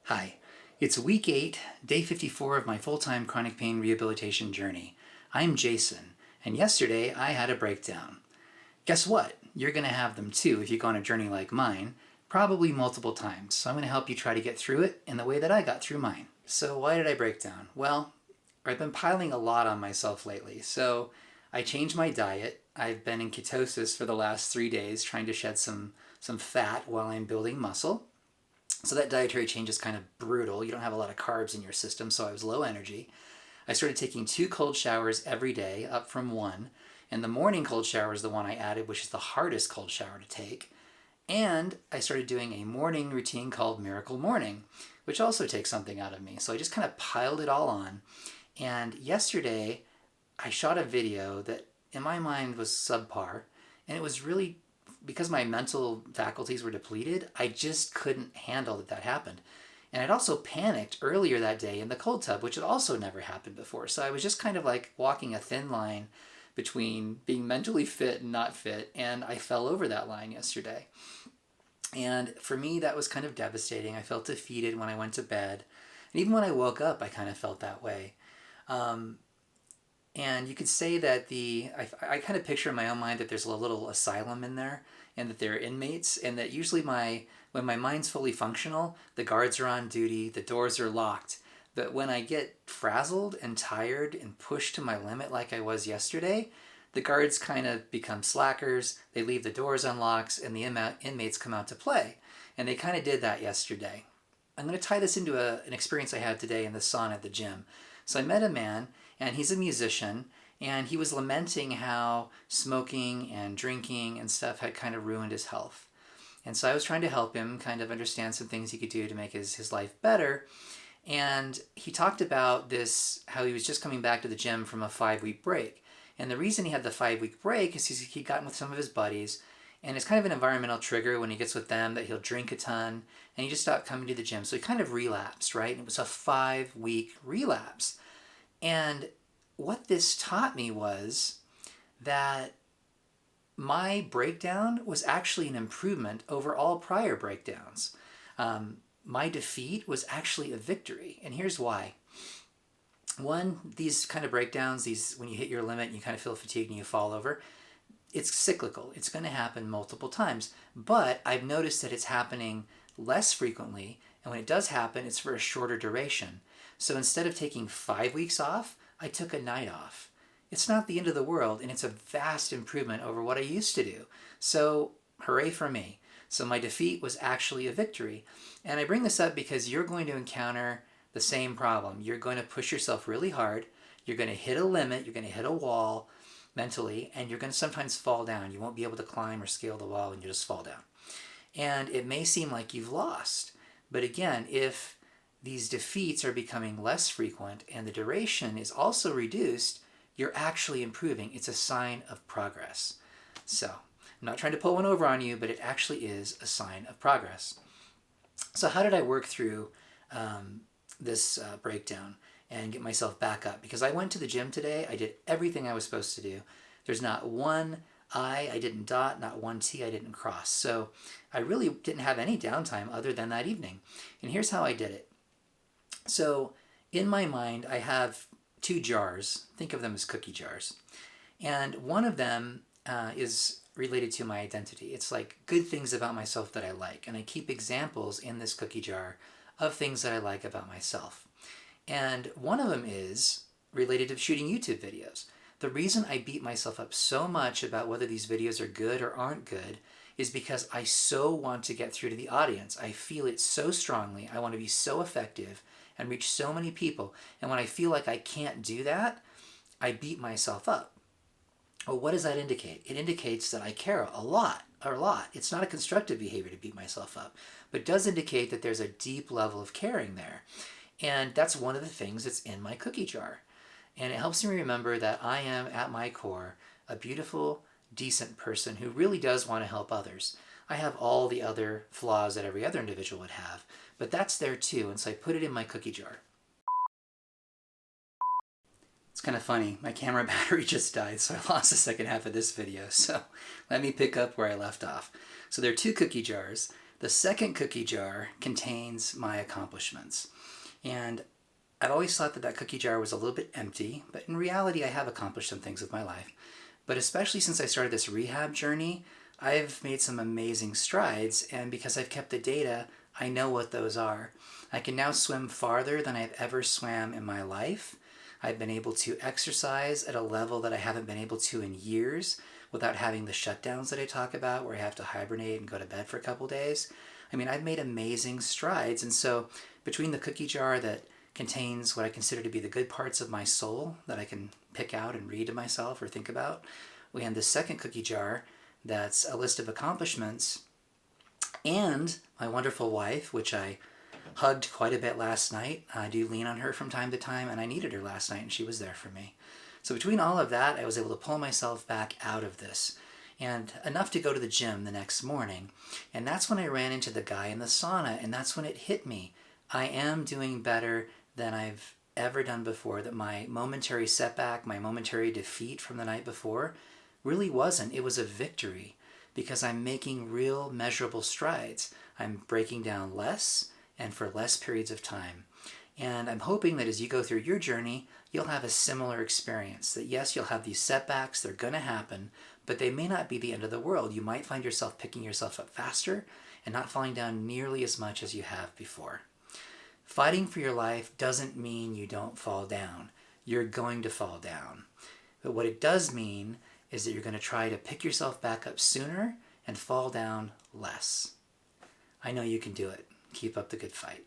Hi, it's week 8, day 54 of my full-time chronic pain rehabilitation journey. I'm Jason, and yesterday I had a breakdown. Guess what? You're going to have them too if you go on a journey like mine, probably multiple times. So I'm going to help you try to get through it in the way that I got through mine. So why did I break down? Well, I've been piling a lot on myself lately. So I changed my diet. I've been in ketosis for the last 3 days trying to shed some fat while I'm building muscle. So that dietary change is kind of brutal. You don't have a lot of carbs in your system, so I was low energy. I started taking 2 cold showers every day, up from 1. And the morning cold shower is the one I added, which is the hardest cold shower to take. And I started doing a morning routine called Miracle Morning, which also takes something out of me. So I just kind of piled it all on. And yesterday, I shot a video that in my mind was subpar. And it was really because my mental faculties were depleted, I just couldn't handle that happened. And I'd also panicked earlier that day in the cold tub, which had also never happened before. So I was just kind of like walking a thin line between being mentally fit and not fit, and I fell over that line yesterday. And for me, that was kind of devastating. I felt defeated when I went to bed. And even when I woke up, I kind of felt that way. And you could say that I kind of picture in my own mind that there's a little asylum in there and that there are inmates, and that usually when my mind's fully functional, the guards are on duty, the doors are locked. But when I get frazzled and tired and pushed to my limit like I was yesterday, the guards kind of become slackers, they leave the doors unlocked, and the inmates come out to play. And they kind of did that yesterday. I'm going to tie this into an experience I had today in the sauna at the gym. So I met a man, and he's a musician, and he was lamenting how smoking and drinking and stuff had kind of ruined his health. And so I was trying to help him kind of understand some things he could do to make his life better. And he talked about this, how he was just coming back to the gym from a 5-week break. And the reason he had the 5-week break is he'd gotten with some of his buddies, and it's kind of an environmental trigger when he gets with them that he'll drink a ton, and he just stopped coming to the gym. So he kind of relapsed, right? And it was a 5-week relapse. And what this taught me was that my breakdown was actually an improvement over all prior breakdowns. My defeat was actually a victory, and here's why. One, these kind of breakdowns, when you hit your limit and you kind of feel fatigued and you fall over, it's cyclical. It's going to happen multiple times, but I've noticed that it's happening less frequently, and when it does happen, it's for a shorter duration. So instead of taking 5 weeks off, I took a night off. It's not the end of the world, and it's a vast improvement over what I used to do. So hooray for me. So my defeat was actually a victory. And I bring this up because you're going to encounter the same problem. You're going to push yourself really hard. You're going to hit a limit. You're going to hit a wall mentally, and you're going to sometimes fall down. You won't be able to climb or scale the wall, and you just fall down. And it may seem like you've lost. But again, if these defeats are becoming less frequent and the duration is also reduced, you're actually improving. It's a sign of progress. So I'm not trying to pull one over on you, but it actually is a sign of progress. So how did I work through this breakdown and get myself back up? Because I went to the gym today. I did everything I was supposed to do. There's not one I didn't dot, not one T I didn't cross. So I really didn't have any downtime other than that evening. And here's how I did it. So in my mind, I have 2 jars. Think of them as cookie jars. And one of them is related to my identity. It's like good things about myself that I like. And I keep examples in this cookie jar of things that I like about myself. And one of them is related to shooting YouTube videos. The reason I beat myself up so much about whether these videos are good or aren't good is because I so want to get through to the audience. I feel it so strongly. I want to be so effective and reach so many people. And when I feel like I can't do that, I beat myself up. Well, what does that indicate? It indicates that I care a lot. It's not a constructive behavior to beat myself up, but it does indicate that there's a deep level of caring there. And that's one of the things that's in my cookie jar. And it helps me remember that I am, at my core, a beautiful, decent person who really does want to help others. I have all the other flaws that every other individual would have, but that's there too, and so I put it in my cookie jar. It's kind of funny, my camera battery just died, so I lost the second half of this video, so let me pick up where I left off. So there are 2 cookie jars. The second cookie jar contains my accomplishments. And I've always thought that that cookie jar was a little bit empty, but in reality I have accomplished some things with my life. But especially since I started this rehab journey, I've made some amazing strides, and because I've kept the data, I know what those are. I can now swim farther than I've ever swam in my life. I've been able to exercise at a level that I haven't been able to in years without having the shutdowns that I talk about where I have to hibernate and go to bed for a couple days. I mean, I've made amazing strides, and so between the cookie jar that contains what I consider to be the good parts of my soul that I can pick out and read to myself or think about, and the second cookie jar that's a list of accomplishments, and my wonderful wife, which I hugged quite a bit last night. I do lean on her from time to time, and I needed her last night, and she was there for me. So between all of that, I was able to pull myself back out of this, and enough to go to the gym the next morning. And that's when I ran into the guy in the sauna, and that's when it hit me. I am doing better than I've ever done before, that my momentary setback, my momentary defeat from the night before really wasn't. It was a victory because I'm making real measurable strides. I'm breaking down less and for less periods of time. And I'm hoping that as you go through your journey, you'll have a similar experience. That yes, you'll have these setbacks, they're going to happen, but they may not be the end of the world. You might find yourself picking yourself up faster and not falling down nearly as much as you have before. Fighting for your life doesn't mean you don't fall down. You're going to fall down. But what it does mean is that you're going to try to pick yourself back up sooner and fall down less. I know you can do it. Keep up the good fight.